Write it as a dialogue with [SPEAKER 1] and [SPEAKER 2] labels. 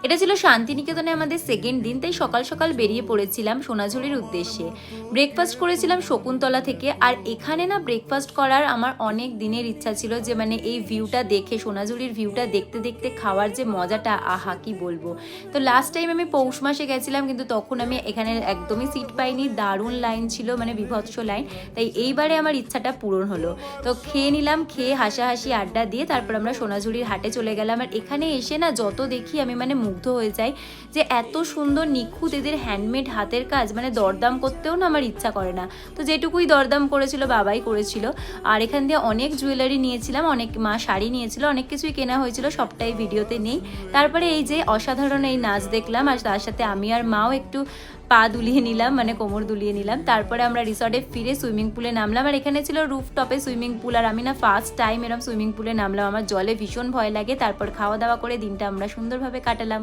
[SPEAKER 1] এটা ছিল শান্তিনিকেতনে আমাদের সেকেন্ড দিন, তাই সকাল সকাল বেরিয়ে পড়েছিলাম সোনাঝুরির উদ্দেশ্যে। ব্রেকফাস্ট করেছিলাম শকুন্তলা থেকে। আর এখানে না ব্রেকফাস্ট করার আমার অনেক দিনের ইচ্ছা ছিল, যে মানে এই ভিউটা দেখে, সোনাঝুরির ভিউটা দেখতে দেখতে খাওয়ার যে মজাটা, আহা কি বলবো। তো লাস্ট টাইম আমি পৌষ মাসে গেছিলাম, কিন্তু তখন আমি এখানে একদমই সিট পাইনি, দারুণ লাইন ছিল, মানে বিভৎস লাইন। তাই এইবারে আমার ইচ্ছাটা পূরণ হলো। তো খেয়ে নিলাম, খেয়ে হাসাহাসি আড্ডা দিয়ে তারপর আমরা সোনাঝুরির হাটে চলে গেলাম। আর এখানে এসে না যত দেখি আমি মানে মুগ্ধ হয়ে যাই, যে এত সুন্দর নিখুঁত এদের হ্যান্ডমেড হাতের কাজ, মানে দরদাম করতেও না আমার ইচ্ছা করে না। তো যেটুকুই দরদাম করেছিল বাবাই করেছিল। আর এখান দিয়ে অনেক জুয়েলারি নিয়েছিলাম, অনেক মা শাড়ি নিয়েছিল, অনেক কিছুই কেনা হয়েছিল, সবটাই ভিডিওতে নেই। তারপরে এই যে অসাধারণ এই নাচ দেখলাম, আর তার সাথে আমি আর মাও একটু পা দুলিয়ে নিলাম, মানে কোমর দুলিয়ে নিলাম। তারপরে আমরা রিসর্টে ফিরে সুইমিং পুলে নামলাম। আর এখানে ছিল রুফটপে সুইমিং পুল, আর আমি না ফার্স্ট টাইম এরকম সুইমিং পুলে নামলাম, আমার জলে ভীষণ ভয় লাগে। তারপর খাওয়া দাওয়া করে দিনটা আমরা সুন্দরভাবে কাটালাম।